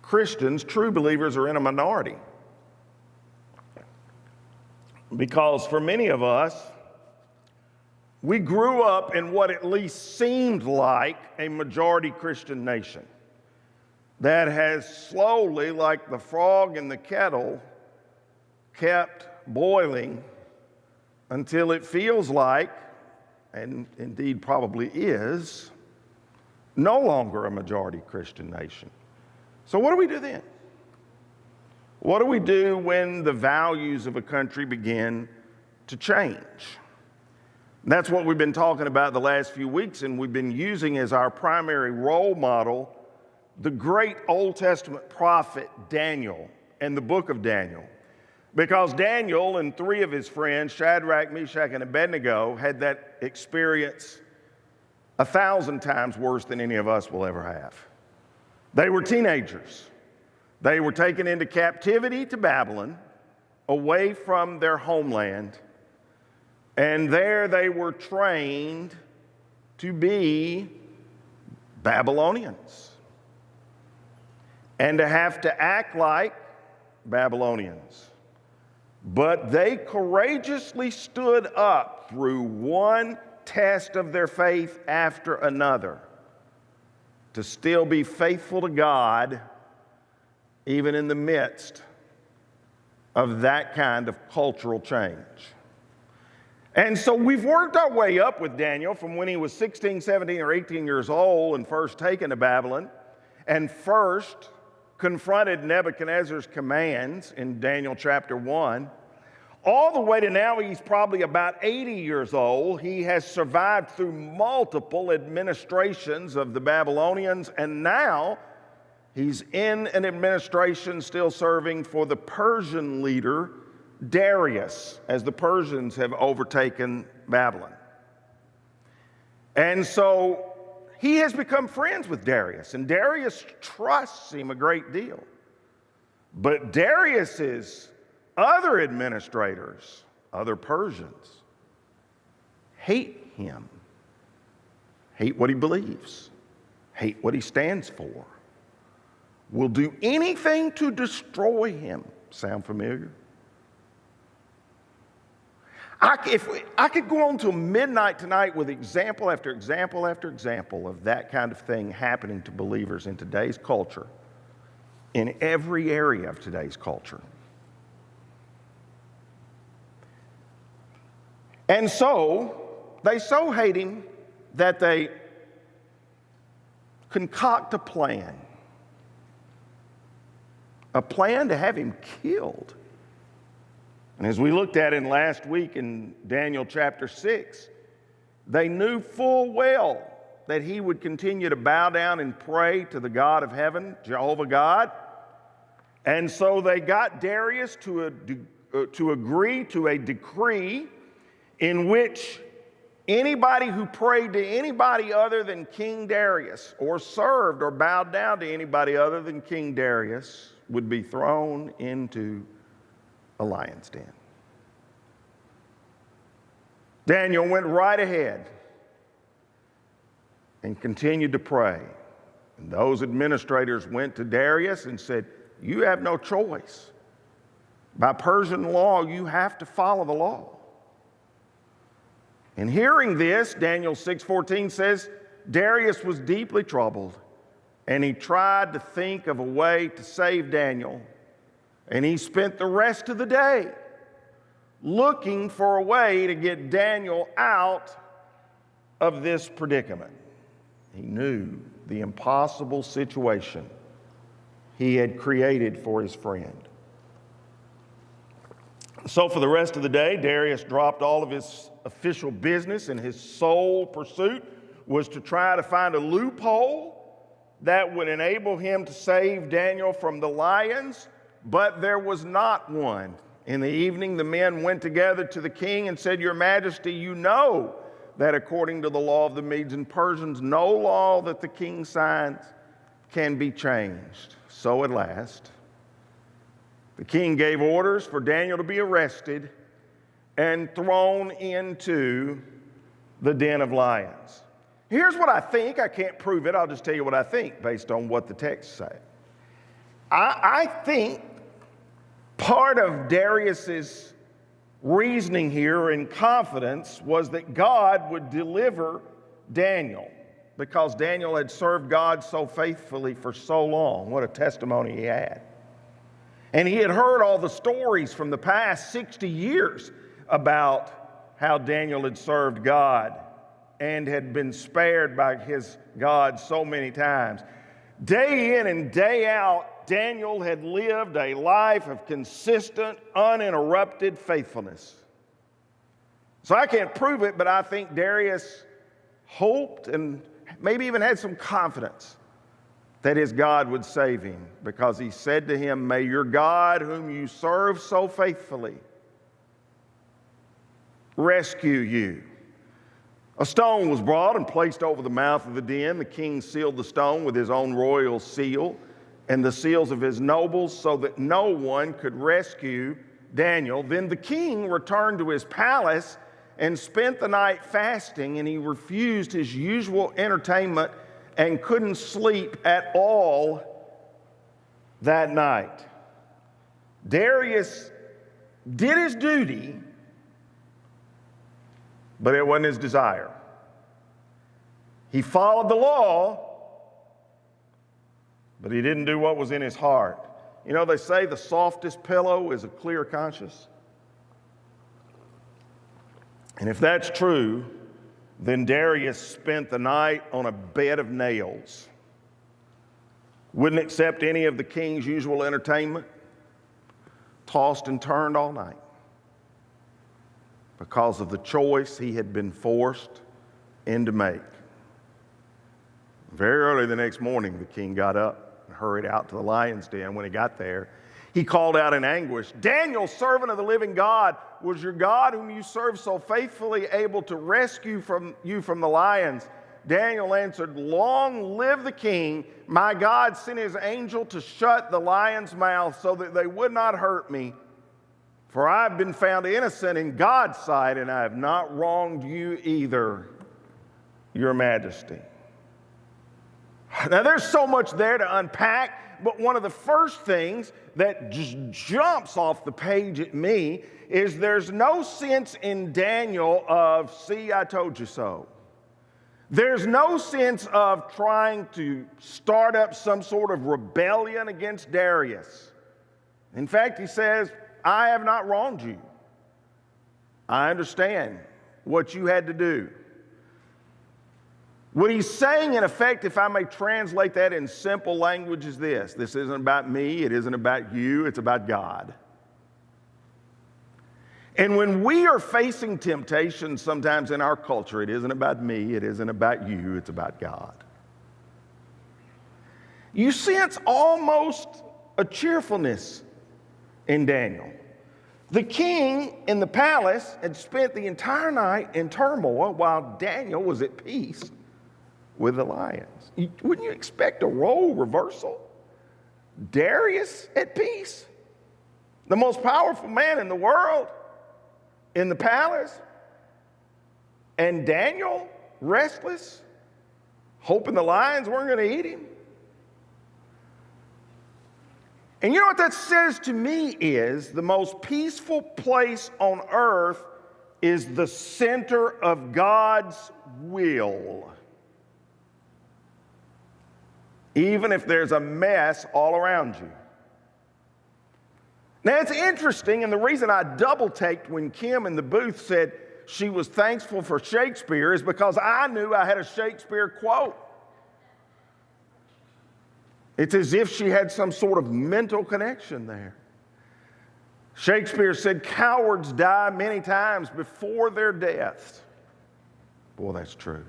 Christians, true believers, are in a minority. Because for many of us, we grew up in what at least seemed like a majority Christian nation that has slowly, like the frog in the kettle, kept boiling until it feels like, and indeed probably is, no longer a majority Christian nation. So what do we do then? What do we do when the values of a country begin to change? That's what we've been talking about the last few weeks, and we've been using as our primary role model the great Old Testament prophet Daniel and the book of Daniel. Because Daniel and three of his friends, Shadrach, Meshach, and Abednego, had that experience 1,000 times worse than any of us will ever have. They were teenagers. They were taken into captivity to Babylon, away from their homeland, and there they were trained to be Babylonians and to have to act like Babylonians. But they courageously stood up through one test of their faith after another to still be faithful to God, even in the midst of that kind of cultural change. And so we've worked our way up with Daniel from when he was 16, 17, or 18 years old and first taken to Babylon and first confronted Nebuchadnezzar's commands in Daniel chapter 1, all the way to now he's probably about 80 years old. He has survived through multiple administrations of the Babylonians, and now he's in an administration still serving for the Persian leader, Darius, as the Persians have overtaken Babylon. And so he has become friends with Darius, and Darius trusts him a great deal. But Darius's other administrators, other Persians, hate him, hate what he believes, hate what he stands for, will do anything to destroy him. Sound familiar? I could go on till midnight tonight with example after example after example of that kind of thing happening to believers in today's culture, in every area of today's culture. And so, they so hate him that they concoct a plan to have him killed. And as we looked at in last week in Daniel chapter 6, they knew full well that he would continue to bow down and pray to the God of heaven, Jehovah God. And so they got Darius to agree to a decree in which anybody who prayed to anybody other than King Darius or served or bowed down to anybody other than King Darius would be thrown into a lion's den. Daniel went right ahead and continued to pray. And those administrators went to Darius and said, "You have no choice. By Persian law, you have to follow the law." And hearing this, Daniel 6:14 says, Darius was deeply troubled, and he tried to think of a way to save Daniel. And he spent the rest of the day looking for a way to get Daniel out of this predicament. He knew the impossible situation he had created for his friend. So for the rest of the day, Darius dropped all of his official business, and his sole pursuit was to try to find a loophole that would enable him to save Daniel from the lions, but there was not one. In the evening, the men went together to the king and said, "Your Majesty, you know that according to the law of the Medes and Persians, no law that the king signs can be changed." So at last, the king gave orders for Daniel to be arrested and thrown into the den of lions. Here's what I think. I can't prove it. I'll just tell you what I think based on what the text say. I think part of Darius's reasoning here and confidence was that God would deliver Daniel, because Daniel had served God so faithfully for so long. What a testimony he had. And he had heard all the stories from the past 60 years about how Daniel had served God and had been spared by his God so many times. Day in and day out, Daniel had lived a life of consistent, uninterrupted faithfulness. So I can't prove it, but I think Darius hoped and maybe even had some confidence that his God would save him, because he said to him, "May your God, whom you serve so faithfully, rescue you." A stone was brought and placed over the mouth of the den. The king sealed the stone with his own royal seal and the seals of his nobles, so that no one could rescue Daniel. Then the king returned to his palace and spent the night fasting, and he refused his usual entertainment and couldn't sleep at all that night. Darius did his duty, but it wasn't his desire. He followed the law, but he didn't do what was in his heart. You know, they say the softest pillow is a clear conscience. And if that's true, then Darius spent the night on a bed of nails. Wouldn't accept any of the king's usual entertainment. Tossed and turned all night because of the choice he had been forced into make. Very early the next morning, the king got up and hurried out to the lion's den. When he got there, he called out in anguish, "Daniel, servant of the living God, was your God, whom you served so faithfully, able to rescue you from the lions?" Daniel answered, "Long live the king. My God sent his angel to shut the lion's mouth so that they would not hurt me. For I have been found innocent in God's sight, and I have not wronged you either, your majesty." Now, there's so much there to unpack, but one of the first things that just jumps off the page at me is there's no sense in Daniel of, "See, I told you so." There's no sense of trying to start up some sort of rebellion against Darius. In fact, he says, "I have not wronged you. I understand what you had to do." What he's saying, in effect, if I may translate that in simple language, is this: this isn't about me, it isn't about you, it's about God. And when we are facing temptation sometimes in our culture, it isn't about me, it isn't about you, it's about God. You sense almost a cheerfulness in Daniel. The king in the palace had spent the entire night in turmoil while Daniel was at peace with the lions. Wouldn't you expect a role reversal? Darius at peace, the most powerful man in the world, in the palace, and Daniel restless, hoping the lions weren't going to eat him. And you know what that says to me is the most peaceful place on earth is the center of God's will. Even if there's a mess all around you. Now, it's interesting, and the reason I double-taked when Kim in the booth said she was thankful for Shakespeare is because I knew I had a Shakespeare quote. It's as if she had some sort of mental connection there. Shakespeare said, "Cowards die many times before their deaths." Boy, that's true.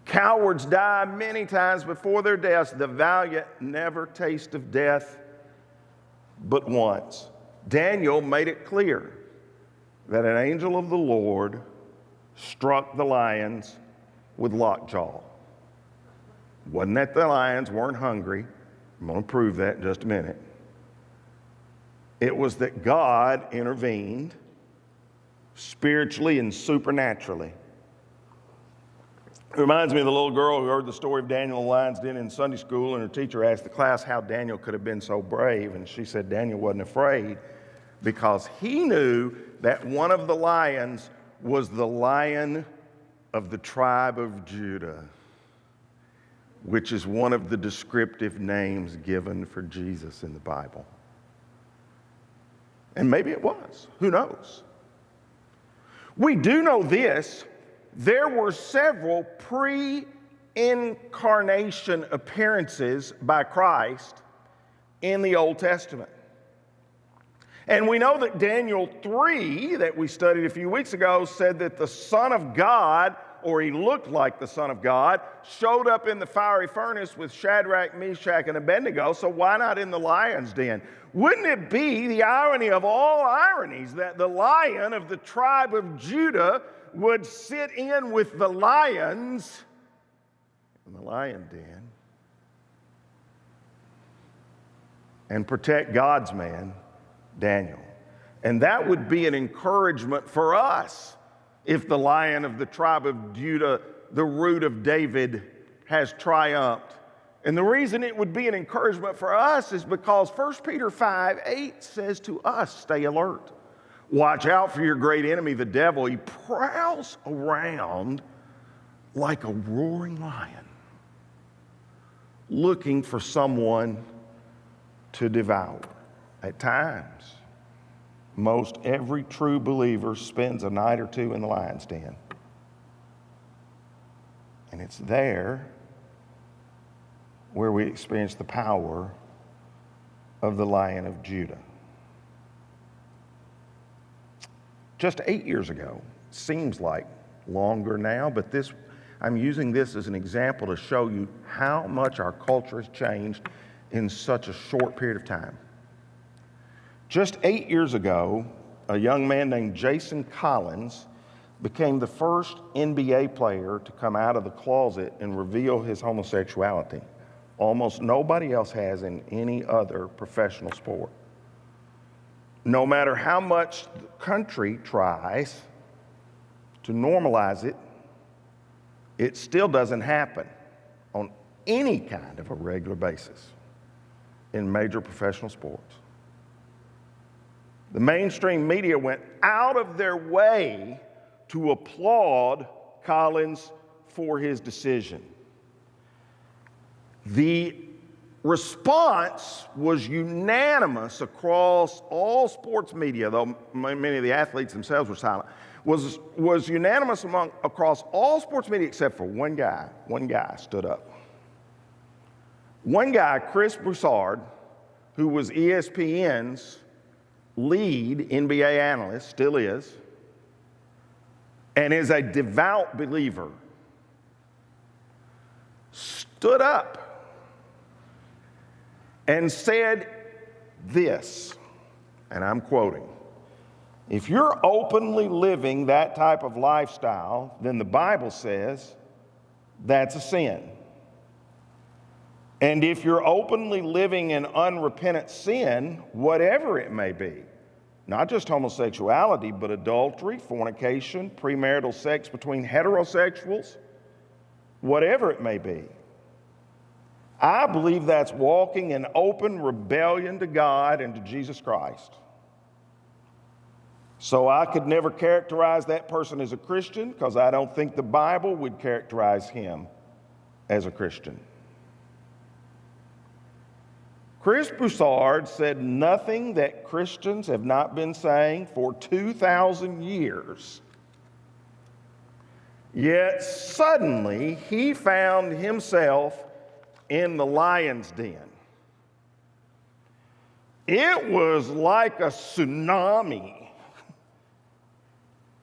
Cowards die many times before their deaths. The valiant never taste of death but once. Daniel made it clear that an angel of the Lord struck the lions with lockjaw. Wasn't that the lions weren't hungry. I'm going to prove that in just a minute. It was that God intervened spiritually and supernaturally. It reminds me of the little girl who heard the story of Daniel in the lion's den in Sunday school, and her teacher asked the class how Daniel could have been so brave, and she said Daniel wasn't afraid because he knew that one of the lions was the Lion of the tribe of Judah, which is one of the descriptive names given for Jesus in the Bible. And maybe it was. Who knows? We do know this. There were several pre-incarnation appearances by Christ in the Old Testament. And we know that Daniel 3, that we studied a few weeks ago, said that the Son of God, or he looked like the Son of God, showed up in the fiery furnace with Shadrach, Meshach, and Abednego, so why not in the lion's den? Wouldn't it be the irony of all ironies that the Lion of the tribe of Judah would sit in with the lions in the lion den and protect God's man, Daniel? And that would be an encouragement for us if the Lion of the tribe of Judah, the root of David, has triumphed. And the reason it would be an encouragement for us is because 1 Peter 5:8 says to us, stay alert. Watch out for your great enemy, the devil. He prowls around like a roaring lion, looking for someone to devour. At times, most every true believer spends a night or two in the lion's den. And it's there where we experience the power of the Lion of Judah. Just 8 years ago, seems like longer now, but I'm using this as an example to show you how much our culture has changed in such a short period of time. Just 8 years ago, a young man named Jason Collins became the first NBA player to come out of the closet and reveal his homosexuality. Almost nobody else has in any other professional sport. No matter how much the country tries to normalize it, it still doesn't happen on any kind of a regular basis in major professional sports. The mainstream media went out of their way to applaud Collins for his decision. The response was unanimous across all sports media, though many of the athletes themselves were silent, was unanimous across all sports media except for one guy. One guy stood up. One guy, Chris Broussard, who was ESPN's lead NBA analyst, still is, and is a devout believer, stood up and said this, and I'm quoting, "If you're openly living that type of lifestyle, then the Bible says that's a sin. And if you're openly living in unrepentant sin, whatever it may be, not just homosexuality, but adultery, fornication, premarital sex between heterosexuals, whatever it may be, I believe that's walking in open rebellion to God and to Jesus Christ. So I could never characterize that person as a Christian because I don't think the Bible would characterize him as a Christian." Chris Broussard said nothing that Christians have not been saying for 2,000 years. Yet suddenly he found himself in the lion's den. It was like a tsunami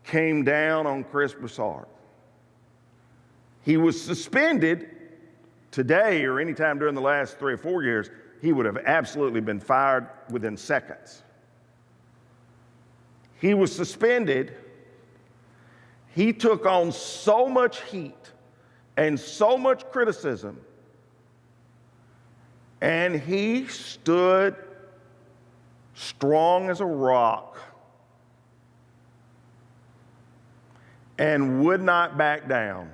came down on Chris Broussard. He was suspended today or any time during the last 3 or 4 years. He would have absolutely been fired within seconds. He was suspended. He took on so much heat and so much criticism, and he stood strong as a rock and would not back down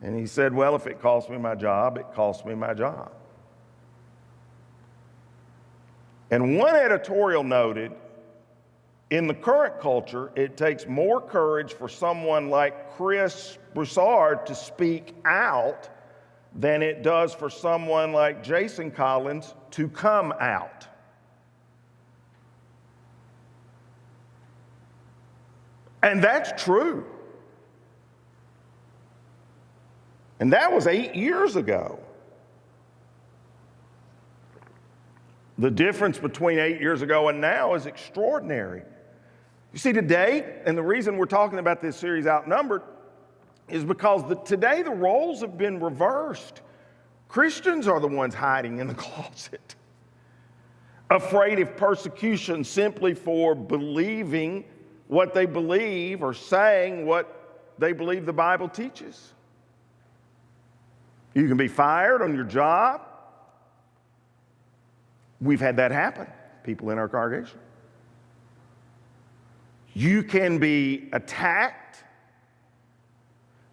And he said, well, if it costs me my job, it costs me my job. And one editorial noted, in the current culture, it takes more courage for someone like Chris Broussard to speak out than it does for someone like Jason Collins to come out. And that's true. And that was 8 years ago. The difference between 8 years ago and now is extraordinary. You see, today, and the reason we're talking about this series Outnumbered, is because today the roles have been reversed. Christians are the ones hiding in the closet, afraid of persecution simply for believing what they believe or saying what they believe the Bible teaches. You can be fired on your job. We've had that happen, people in our congregation. You can be attacked.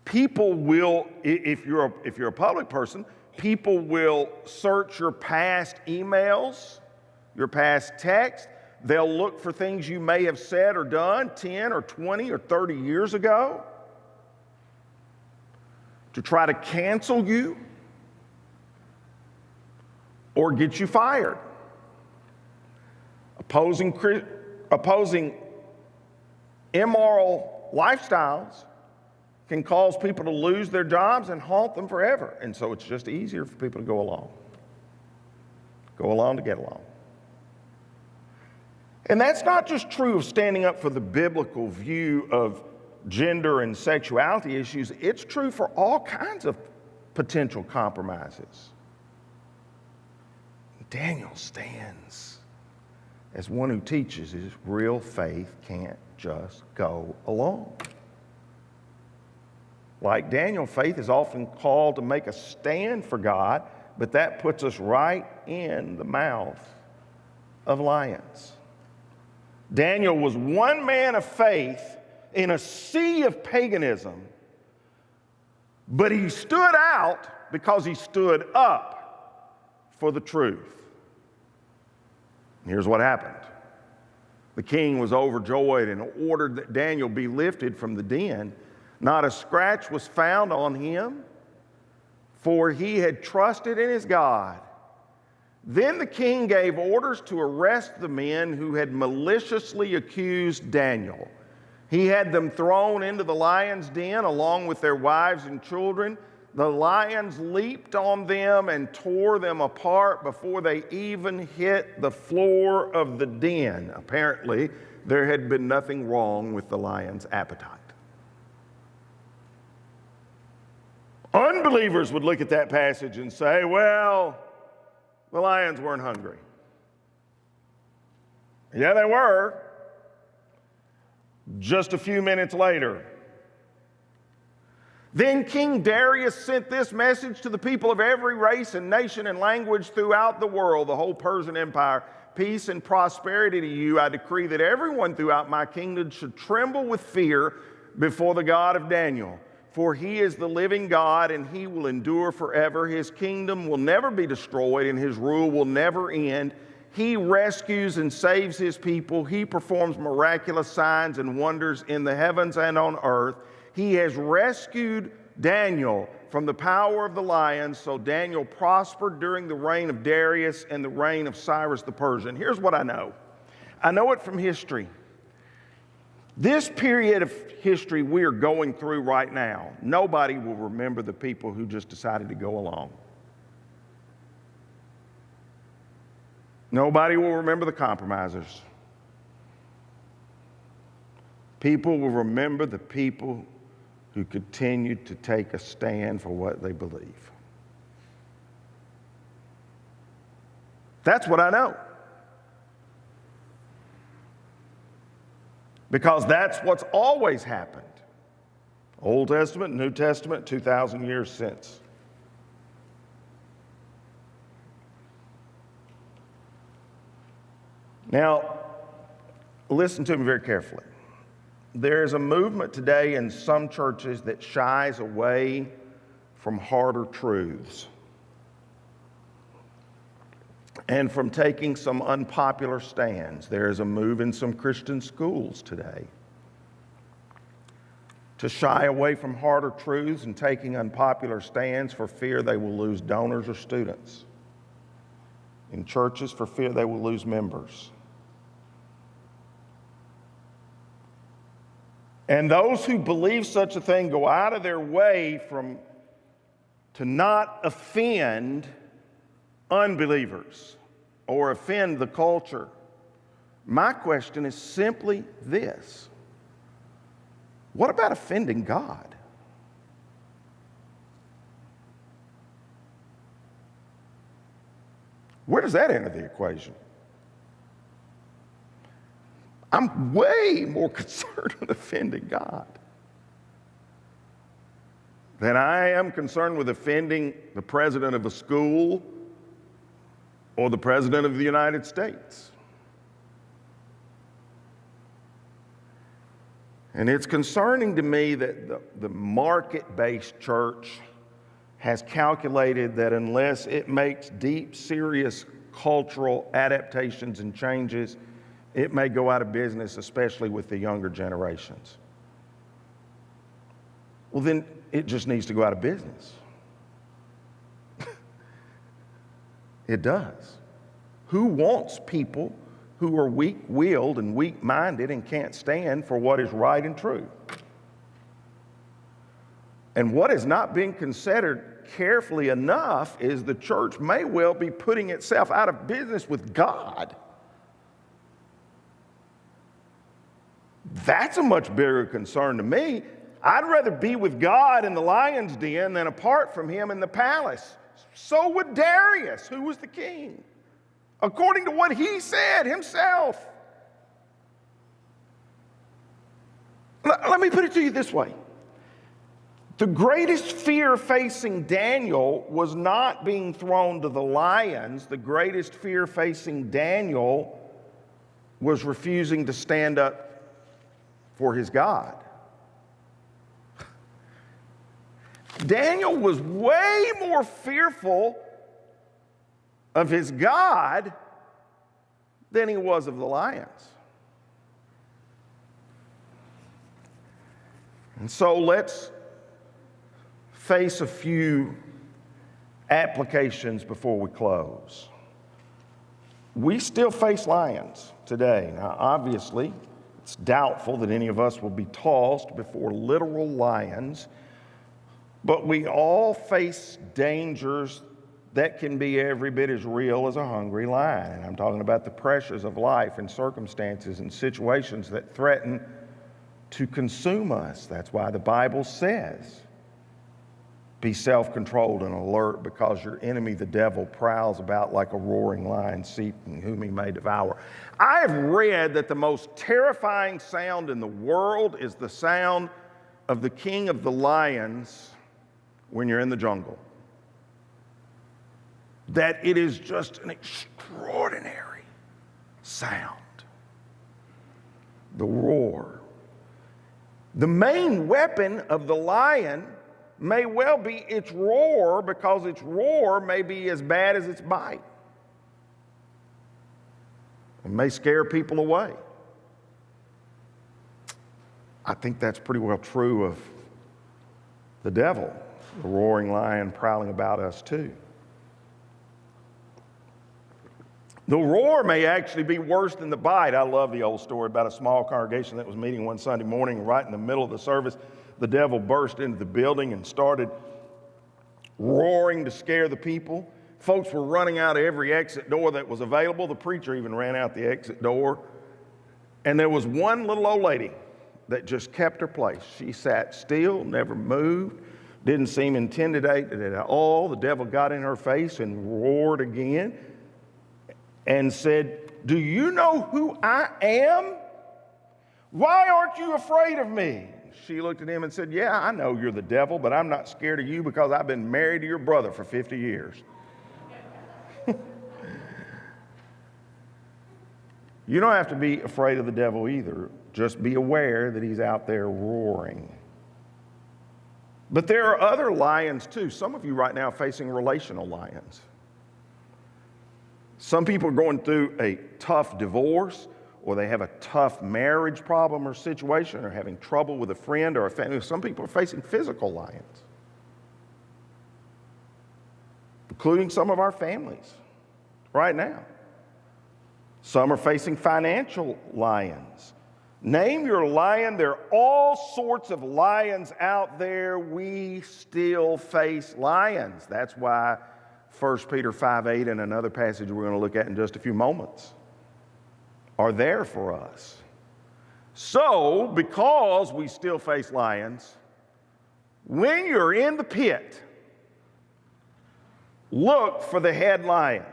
People will, if you're a public person, people will search your past emails, your past texts. They'll look for things you may have said or done 10 or 20 or 30 years ago to try to cancel you or get you fired. Opposing immoral lifestyles can cause people to lose their jobs and haunt them forever. And so it's just easier for people to go along. Go along to get along. And that's not just true of standing up for the biblical view of gender and sexuality issues. It's true for all kinds of potential compromises. Daniel stands as one who teaches his real faith can't just go along. Like Daniel, faith is often called to make a stand for God, but that puts us right in the mouth of lions. Daniel was one man of faith in a sea of paganism, but he stood out because he stood up for the truth. Here's what happened. The king was overjoyed and ordered that Daniel be lifted from the den. Not a scratch was found on him, for he had trusted in his God. Then the king gave orders to arrest the men who had maliciously accused Daniel. He had them thrown into the lion's den along with their wives and children. The lions leaped on them and tore them apart before they even hit the floor of the den. Apparently, there had been nothing wrong with the lion's appetite. Unbelievers would look at that passage and say, well, the lions weren't hungry. Yeah, they were. Just a few minutes later. Then King Darius sent this message to the people of every race and nation and language throughout the world, the whole Persian Empire. Peace and prosperity to you. I decree that everyone throughout my kingdom should tremble with fear before the God of Daniel. For he is the living God, and he will endure forever. His kingdom will never be destroyed, and his rule will never end. He rescues and saves his people. He performs miraculous signs and wonders in the heavens and on earth. He has rescued Daniel from the power of the lions, so Daniel prospered during the reign of Darius and the reign of Cyrus the Persian. Here's what I know. I know it from history. This period of history we are going through right now, nobody will remember the people who just decided to go along. Nobody will remember the compromisers. People will remember the people who continued to take a stand for what they believe. That's what I know. Because that's what's always happened. Old Testament, New Testament, 2,000 years since. Now, listen to me very carefully. There is a movement today in some churches that shies away from harder truths and from taking some unpopular stands. There is a move in some Christian schools today to shy away from harder truths and taking unpopular stands for fear they will lose donors or students. In churches, for fear they will lose members. And those who believe such a thing go out of their way to not offend unbelievers or offend the culture. My question is simply this: what about offending God? Where does that enter the equation? I'm way more concerned with offending God than I am concerned with offending the president of a school or the president of the United States. And it's concerning to me that the market-based church has calculated that unless it makes deep, serious cultural adaptations and changes, it may go out of business, especially with the younger generations. Well, then it just needs to go out of business. It does. Who wants people who are weak-willed and weak-minded and can't stand for what is right and true? And what is not being considered carefully enough is the church may well be putting itself out of business with God. That's a much bigger concern to me. I'd rather be with God in the lion's den than apart from him in the palace. So would Darius, who was the king, according to what he said himself. Let me put it to you this way. The greatest fear facing Daniel was not being thrown to the lions. The greatest fear facing Daniel was refusing to stand up for his God. Daniel was way more fearful of his God than he was of the lions. And so let's face a few applications before we close. We still face lions today. Now, obviously, it's doubtful that any of us will be tossed before literal lions, but we all face dangers that can be every bit as real as a hungry lion. And I'm talking about the pressures of life and circumstances and situations that threaten to consume us. That's why the Bible says, be self-controlled and alert, because your enemy, the devil, prowls about like a roaring lion, seeking whom he may devour. I have read that the most terrifying sound in the world is the sound of the king of the lions when you're in the jungle. That it is just an extraordinary sound. The roar. The main weapon of the lion may well be its roar, because its roar may be as bad as its bite. It may scare people away. I think that's pretty well true of the devil, the roaring lion prowling about us too. The roar may actually be worse than the bite. I love the old story about a small congregation that was meeting one Sunday morning. Right in the middle of the service, the devil burst into the building and started roaring to scare the people. Folks were running out of every exit door that was available. The preacher even ran out the exit door. And there was one little old lady that just kept her place. She sat still, never moved, didn't seem intimidated at all. The devil got in her face and roared again and said, "Do you know who I am? Why aren't you afraid of me?" She looked at him and said, "Yeah, I know you're the devil, but I'm not scared of you because I've been married to your brother for 50 years. You don't have to be afraid of the devil either. Just be aware that he's out there roaring. But there are other lions too. Some of you right now are facing relational lions. Some people are going through a tough divorce, or they have a tough marriage problem or situation, or having trouble with a friend or a family. Some people are facing physical lions, including some of our families right now. Some are facing financial lions. Name your lion. There are all sorts of lions out there. We still face lions. That's why 1 Peter 5:8 and another passage we're going to look at in just a few moments are there for us. So, because we still face lions, when you're in the pit, look for the head lion.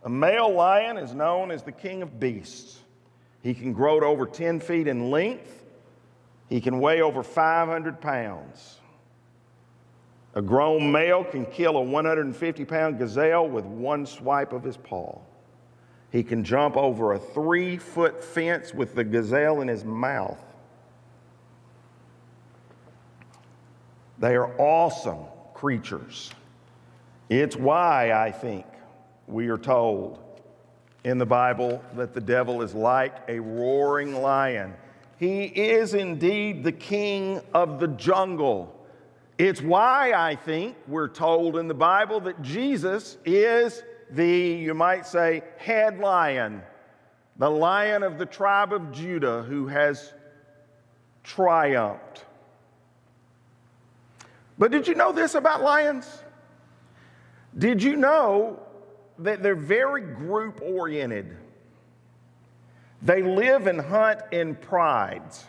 A male lion is known as the king of beasts. He can grow to over 10 feet in length. He can weigh over 500 pounds. A grown male can kill a 150-pound gazelle with one swipe of his paw. He can jump over a 3-foot fence with the gazelle in his mouth. They are awesome creatures. It's why, I think, we are told in the Bible that the devil is like a roaring lion. He is indeed the king of the jungle. It's why, I think, we're told in the Bible that Jesus is the, you might say, head lion, the lion of the tribe of Judah who has triumphed. But did you know this about lions? Did you know that they're very group-oriented? They live and hunt in prides.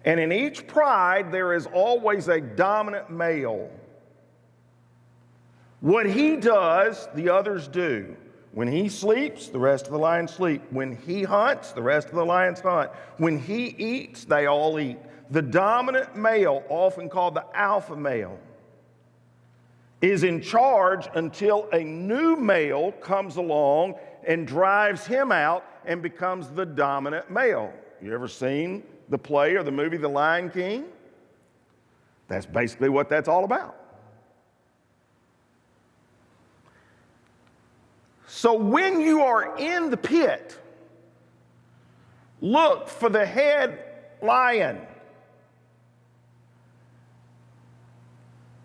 And in each pride, there is always a dominant male. What he does, the others do. When he sleeps, the rest of the lions sleep. When he hunts, the rest of the lions hunt. When he eats, they all eat. The dominant male, often called the alpha male, is in charge until a new male comes along and drives him out and becomes the dominant male. You ever seen the play or the movie The Lion King? That's basically what that's all about. So when you are in the pit, look for the head lion.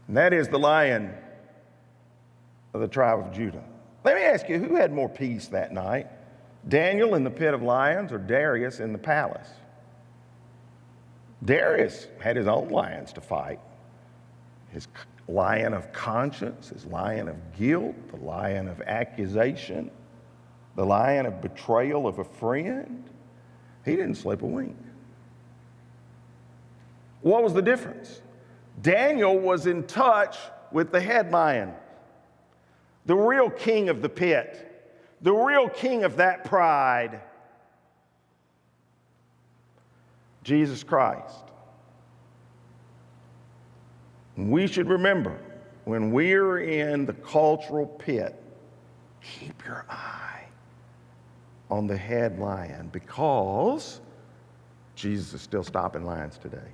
And that is the lion of the tribe of Judah. Let me ask you, who had more peace that night? Daniel in the pit of lions or Darius in the palace? Darius had his own lions to fight. His lion of conscience, his lion of guilt, the lion of accusation, the lion of betrayal of a friend. He didn't sleep a wink. What was the difference? Daniel was in touch with the head lion, the real king of the pit, the real king of that pride, Jesus Christ. We should remember, when we're in the cultural pit, keep your eye on the head lion, because Jesus is still stopping lions today.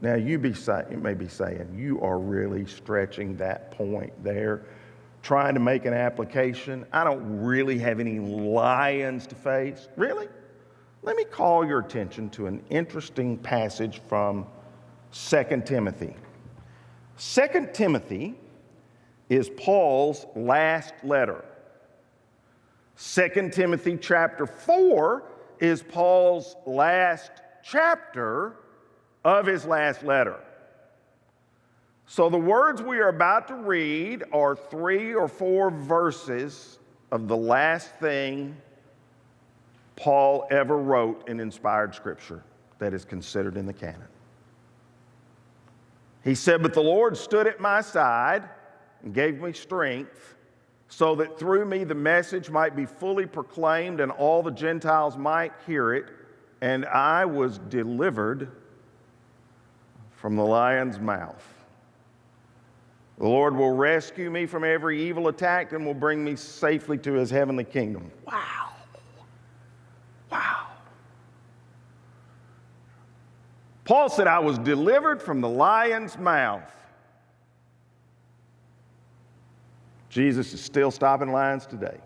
Now, you may be saying, you are really stretching that point there, trying to make an application. I don't really have any lions to face. Really? Let me call your attention to an interesting passage from 2 Timothy. 2 Timothy is Paul's last letter. 2 Timothy chapter 4 is Paul's last chapter of his last letter. So the words we are about to read are 3 or 4 verses of the last thing Paul ever wrote in inspired scripture that is considered in the canon. He said, "But the Lord stood at my side and gave me strength, so that through me the message might be fully proclaimed and all the Gentiles might hear it, and I was delivered from the lion's mouth. The Lord will rescue me from every evil attack and will bring me safely to his heavenly kingdom." Wow. Wow. Paul said, I was delivered from the lion's mouth. Jesus is still stopping lions today.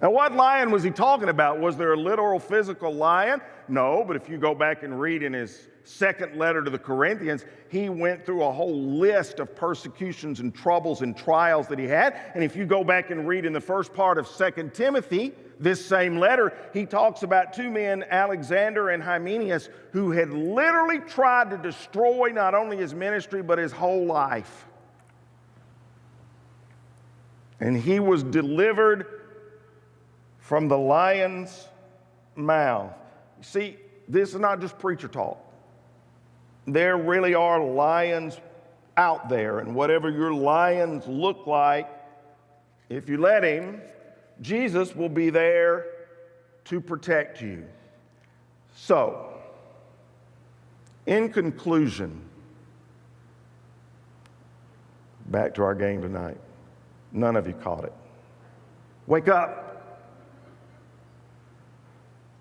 Now, what lion was he talking about? Was there a literal physical lion? No, but if you go back and read in his second letter to the Corinthians, he went through a whole list of persecutions and troubles and trials that he had. And if you go back and read in the first part of 2 Timothy, this same letter, he talks about two men, Alexander and Hymenaeus, who had literally tried to destroy not only his ministry, but his whole life. And he was delivered from the lion's mouth. See, this is not just preacher talk. There really are lions out there, and whatever your lions look like, if you let him, Jesus will be there to protect you. So, in conclusion, back to our game tonight. None of you caught it. Wake up.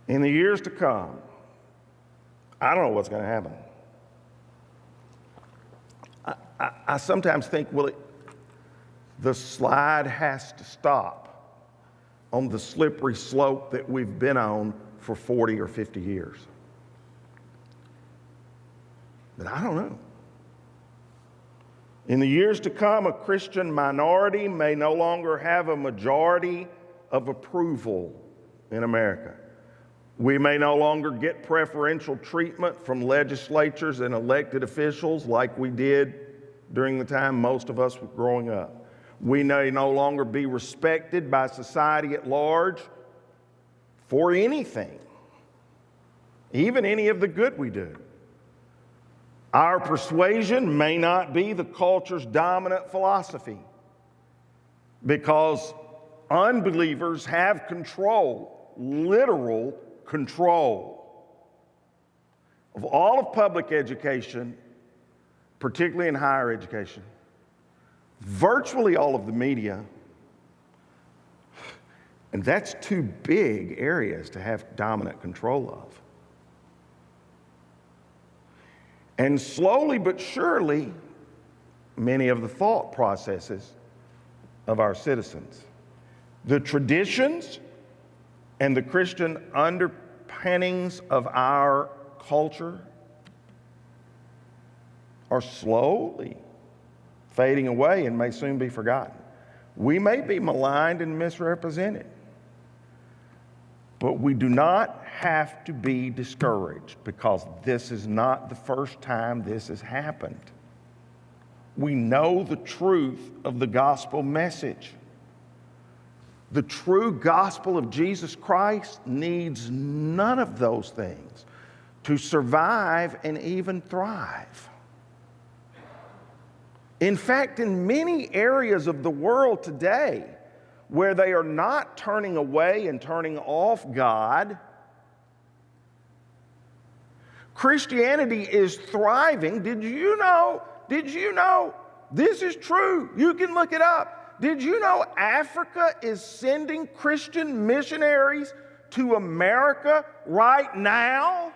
In the years to come, I don't know what's going to happen. I sometimes think, well, the slide has to stop on the slippery slope that we've been on for 40 or 50 years. But I don't know. In the years to come, a Christian minority may no longer have a majority of approval in America. We may no longer get preferential treatment from legislatures and elected officials like we did during the time most of us were growing up. We may no longer be respected by society at large for anything, even any of the good we do. Our persuasion may not be the culture's dominant philosophy because unbelievers have control, literal control, of all of public education, particularly in higher education, virtually all of the media, and that's two big areas to have dominant control of. And slowly but surely, many of the thought processes of our citizens. The traditions and the Christian underpinnings of our culture are slowly fading away and may soon be forgotten. We may be maligned and misrepresented, but we do not have to be discouraged because this is not the first time this has happened. We know the truth of the gospel message. The true gospel of Jesus Christ needs none of those things to survive and even thrive. In fact, in many areas of the world today, where they are not turning away and turning off God, Christianity is thriving. Did you know? This is true. You can look it up. Did you know Africa is sending Christian missionaries to America right now?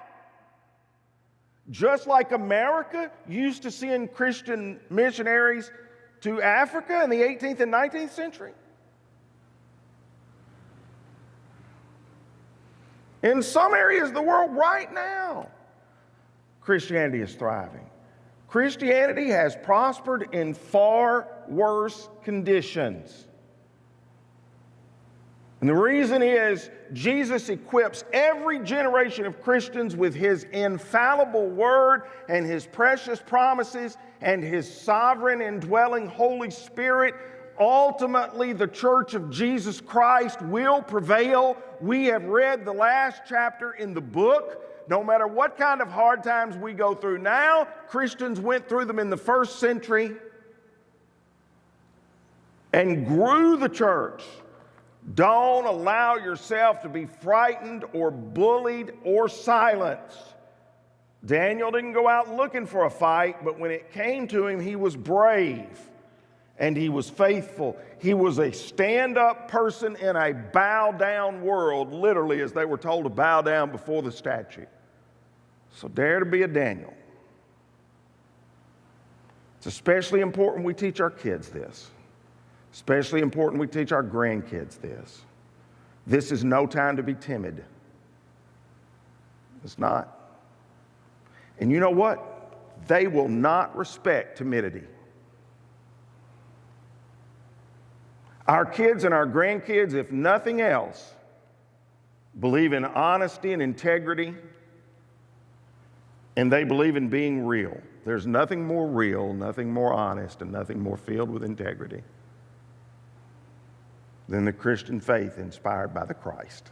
Just like America used to send Christian missionaries to Africa in the 18th and 19th century. In some areas of the world right now, Christianity is thriving. Christianity has prospered in far worse conditions. And the reason is Jesus equips every generation of Christians with his infallible word and his precious promises and his sovereign indwelling Holy Spirit. Ultimately, the church of Jesus Christ will prevail. We have read the last chapter in the book. No matter what kind of hard times we go through now, Christians went through them in the first century and grew the church. Don't allow yourself to be frightened or bullied or silenced. Daniel didn't go out looking for a fight, but when it came to him, he was brave and he was faithful. He was a stand-up person in a bow-down world, literally, as they were told to bow down before the statue. So dare to be a Daniel. It's especially important we teach our kids this. Especially important we teach our grandkids this. This is no time to be timid. It's not. And you know what? They will not respect timidity. Our kids and our grandkids, if nothing else, believe in honesty and integrity, and they believe in being real. There's nothing more real, nothing more honest, and nothing more filled with integrity than the Christian faith inspired by the Christ.